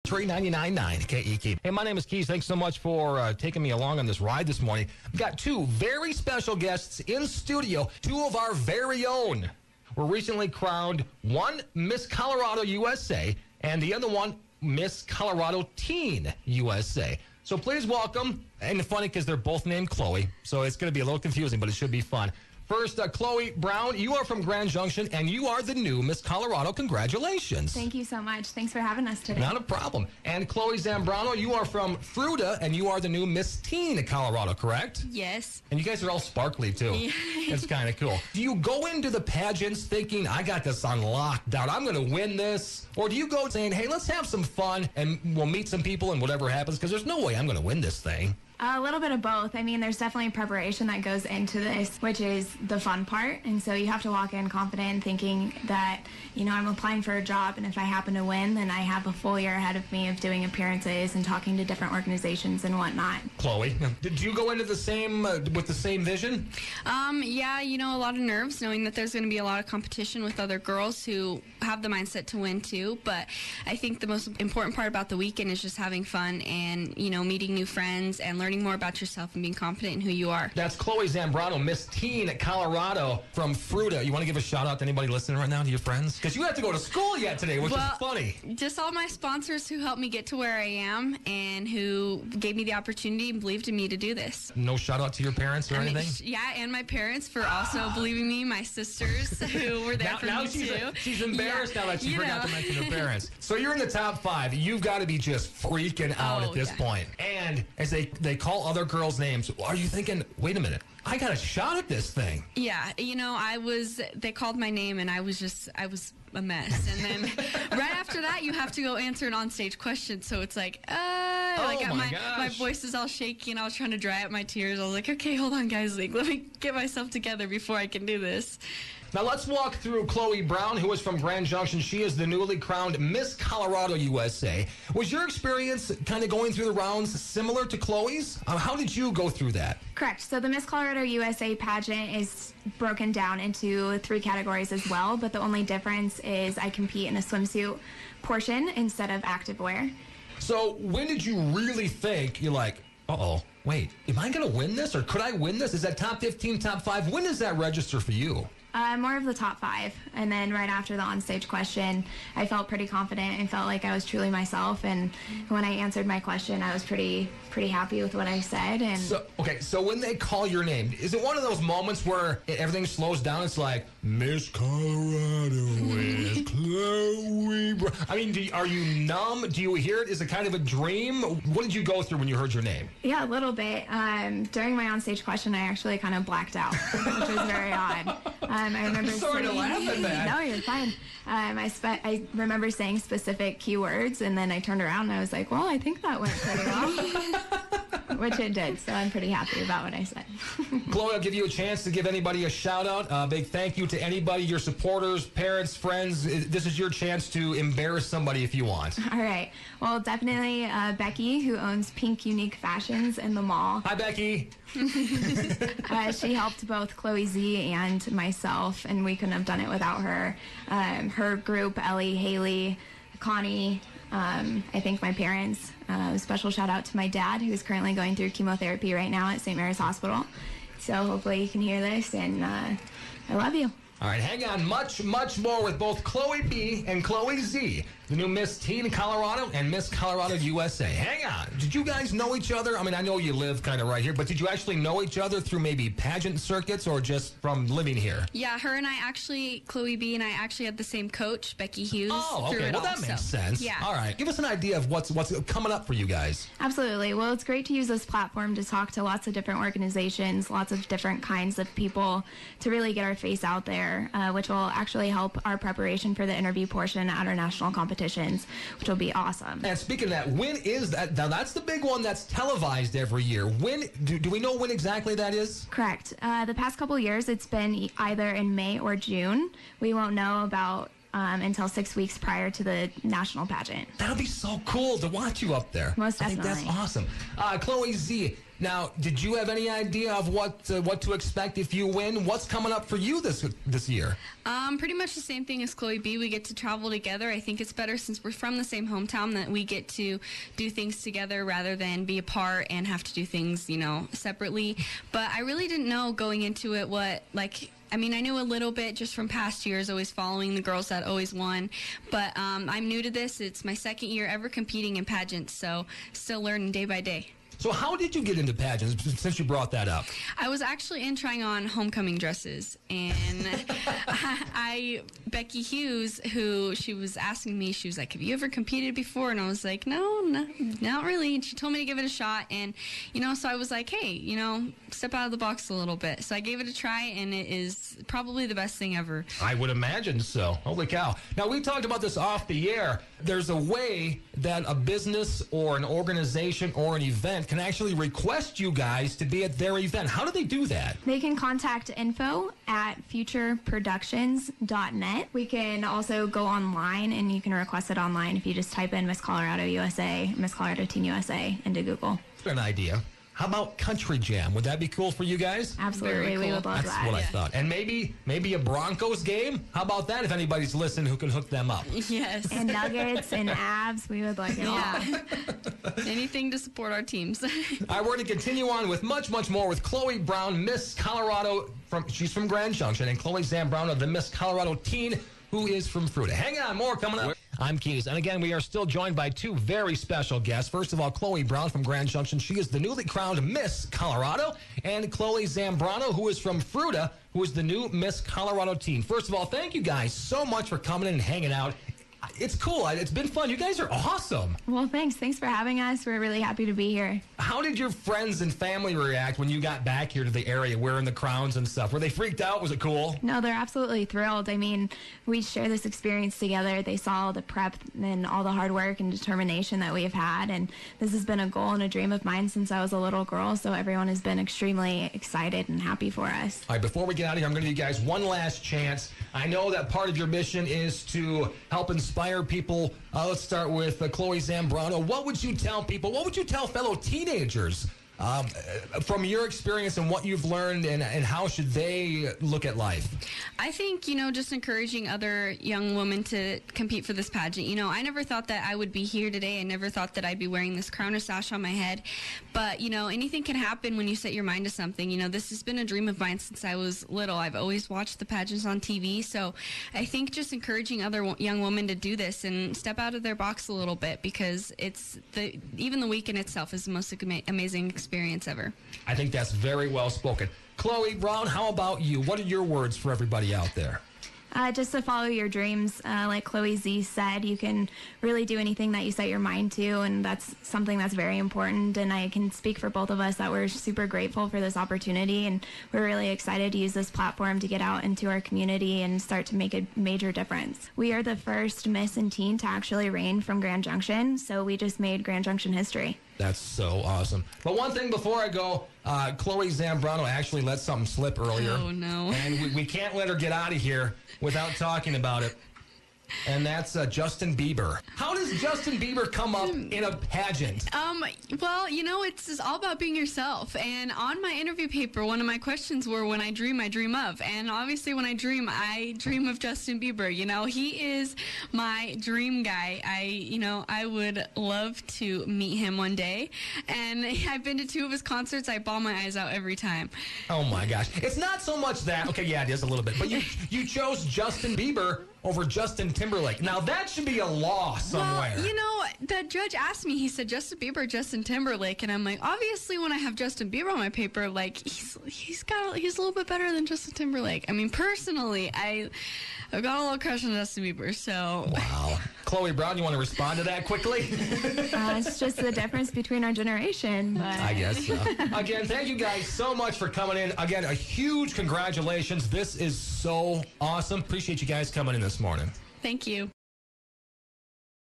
399.9 KEKB. Hey, my name is Keys. Thanks so much for taking me along on this ride this morning. We've got two very special guests in studio, two of our very own. Were recently crowned, one Miss Colorado USA and the other one Miss Colorado Teen USA. So please welcome, and funny because they're both named Chloe, so it's going to be a little confusing, but it should be fun. First, Chloe Brown, you are from Grand Junction, and you are the new Miss Colorado. Congratulations. Thank you so much. Thanks for having us today. Not a problem. And Chloe Zambrano, you are from Fruita, and you are the new Miss Teen Colorado, correct? Yes. And you guys are all sparkly, too. Yeah. It's kind of cool. Do you go into the pageants thinking, I got this on lockdown, I'm going to win this? Or do you go saying, hey, let's have some fun, and we'll meet some people, and whatever happens, because there's no way I'm going to win this thing? A little bit of both. I mean, there's definitely preparation that goes into this, which is the fun part. And so you have to walk in confident thinking that, you know, I'm applying for a job, and if I happen to win, then I have a full year ahead of me of doing appearances and talking to different organizations and whatnot. Chloe, did you go into the same, with the same vision? Yeah, you know, a lot of nerves knowing that there's going to be a lot of competition with other girls who have the mindset to win too. But I think the most important part about the weekend is just having fun and, you know, meeting new friends and learning more about yourself and being confident in who you are. That's Chloe Zambrano, Miss Teen Colorado from Fruita. You want to give a shout out to anybody listening right now, to your friends? Because you have to go to school yet today, which is funny. Just all my sponsors who helped me get to where I am and who gave me the opportunity and believed in me to do this. No shout out to your parents or anything? Yeah, and my parents for also believing me, my sisters who were there for me too. She's embarrassed now that she forgot to mention her parents. So you're in the top 5. You've got to be just freaking out at this point. And as they call other girls' names, are you thinking, wait a minute, I got a shot at this thing? Yeah, you know, they called my name and I was a mess. And then right after that, you have to go answer an onstage question. So it's like, my voice is all shaky and I was trying to dry up my tears. I was like, okay, hold on, guys. Like, let me get myself together before I can do this. Now let's walk through Chloe Brown, who is from Grand Junction. She is the newly crowned Miss Colorado USA. Was your experience kind of going through the rounds similar to Chloe's? How did you go through that? Correct. So the Miss Colorado USA pageant is broken down into 3 categories as well, but the only difference is I compete in a swimsuit portion instead of activewear. So when did you really think, you're like, uh-oh, wait, am I going to win this, or could I win this? Is that top 15, top 5? When does that register for you? More of the top 5. And then right after the onstage question, I felt pretty confident and felt like I was truly myself. And when I answered my question, I was pretty happy with what I said. And so when they call your name, is it one of those moments where everything slows down? It's like, Miss Colorado is Chloe Brown. I mean, are you numb? Do you hear it? Is it kind of a dream? What did you go through when you heard your name? Yeah, a little bit. During my onstage question, I actually kind of blacked out, which was very odd. I remember sorry to laugh at that. No, you're fine. I remember saying specific keywords, and then I turned around and I was like, well, I think that went pretty well. Which it did, so I'm pretty happy about what I said. Chloe, I'll give you a chance to give anybody a shout-out. Big thank you to anybody, your supporters, parents, friends. This is your chance to embarrass somebody if you want. All right. Well, definitely Becky, who owns Pink Unique Fashions in the mall. Hi, Becky. She helped both Chloe Z and myself, and we couldn't have done it without her. Her group, Ellie, Haley, Connie, I think my parents. A special shout out to my dad, who's currently going through chemotherapy right now at St. Mary's Hospital. So hopefully you can hear this, and I love you. All right, hang on. Much, much more with both Chloe B and Chloe Z, the new Miss Teen Colorado and Miss Colorado USA. Hang on. Did you guys know each other? I mean, I know you live kind of right here, but did you actually know each other through maybe pageant circuits or just from living here? Yeah, her and I actually, Chloe B and I actually had the same coach, Becky Hughes. Oh, okay. Well, that makes sense. Yeah. All right. Give us an idea of what's coming up for you guys. Absolutely. Well, it's great to use this platform to talk to lots of different organizations, lots of different kinds of people to really get our face out there, which will actually help our preparation for the interview portion at our national competitions, which will be awesome. And speaking of that, when is that? Now, that's the big one that's televised every year. When do we know when exactly that is? Correct. The past couple years, it's been either in May or June. We won't know about until 6 weeks prior to the national pageant. That'll be so cool to watch you up there. Most definitely. I think that's awesome. Chloe Z, now, did you have any idea of what to expect if you win? What's coming up for you this year? Pretty much the same thing as Chloe B. We get to travel together. I think it's better since we're from the same hometown that we get to do things together rather than be apart and have to do things, separately. But I really didn't know going into it I knew a little bit just from past years, always following the girls that always won. But I'm new to this. It's my second year ever competing in pageants, so still learning day by day. So how did you get into pageants, since you brought that up? I was actually trying on homecoming dresses, and Becky Hughes, she was asking me, she was like, have you ever competed before? And I was like, no, not really. And she told me to give it a shot, and, so I was like, hey, step out of the box a little bit. So I gave it a try, and it is probably the best thing ever. I would imagine so. Holy cow. Now, we talked about this off the air. There's a way that a business or an organization or an event can actually request you guys to be at their event. How do they do that? They can contact info@futureproductions.net. We can also go online, and you can request it online if you just type in Miss Colorado USA, Miss Colorado Teen USA into Google. That's an idea. How about Country Jam? Would that be cool for you guys? Absolutely. Cool. We would love That's that. what I thought. And maybe a Broncos game? How about that if anybody's listening who can hook them up? Yes. And Nuggets and Abs, we would like it all. Anything to support our teams. All right, we're going to continue on with much, much more with Chloe Brown, Miss Colorado. She's from Grand Junction, and Chloe Zambrano, the Miss Colorado teen, who is from Fruita. Hang on, more coming up. I'm Keys, and again, we are still joined by two very special guests. First of all, Chloe Brown from Grand Junction. She is the newly crowned Miss Colorado, and Chloe Zambrano, who is from Fruita, who is the new Miss Colorado teen. First of all, thank you guys so much for coming in and hanging out. It's cool. It's been fun. You guys are awesome. Well, thanks. Thanks for having us. We're really happy to be here. How did your friends and family react when you got back here to the area wearing the crowns and stuff? Were they freaked out? Was it cool? No, they're absolutely thrilled. I mean, we share this experience together. They saw the prep and all the hard work and determination that we've had, and this has been a goal and a dream of mine since I was a little girl, so everyone has been extremely excited and happy for us. All right, before we get out of here, I'm going to give you guys one last chance. I know that part of your mission is to help inspire people. Let's start with Chloe Zambrano. What would you tell people? What would you tell fellow teenagers from your experience and what you've learned, and how should they look at life? I think, just encouraging other young women to compete for this pageant. I never thought that I would be here today. I never thought that I'd be wearing this crown or sash on my head. But, anything can happen when you set your mind to something. This has been a dream of mine since I was little. I've always watched the pageants on TV. So I think just encouraging other young women to do this and step out of their box a little bit, because even the weekend itself is the most amazing experience ever. I think that's very well spoken. Chloe Brown, how about you? What are your words for everybody out there? Just to follow your dreams. Like Chloe Z said, you can really do anything that you set your mind to, and that's something that's very important. And I can speak for both of us that we're super grateful for this opportunity, and we're really excited to use this platform to get out into our community and start to make a major difference. We are the first Miss and Teen to actually reign from Grand Junction, so we just made Grand Junction history. That's so awesome. But one thing before I go, Chloe Zambrano actually let something slip earlier. Oh, no. And we can't let her get out of here without talking about it. And that's Justin Bieber. How does Justin Bieber come up in a pageant? Well, it's all about being yourself. And on my interview paper, one of my questions were, when I dream of. And obviously when I dream of Justin Bieber. He is my dream guy. I would love to meet him one day. And I've been to 2 of his concerts. I bawl my eyes out every time. Oh my gosh. It's not so much that. Okay, yeah, it is a little bit. But you chose Justin Bieber over Justin Timberlake. Now that should be a law somewhere. Well, the judge asked me, he said, Justin Bieber, Justin Timberlake, and I'm like, obviously when I have Justin Bieber on my paper, like he's a little bit better than Justin Timberlake. I mean, personally, I've got a little crush on Justin Bieber, so. Wow. Chloe Brown, you want to respond to that quickly? It's just the difference between our generation. But. I guess so. Again, thank you guys so much for coming in. Again, a huge congratulations. This is so awesome. Appreciate you guys coming in this morning. Thank you.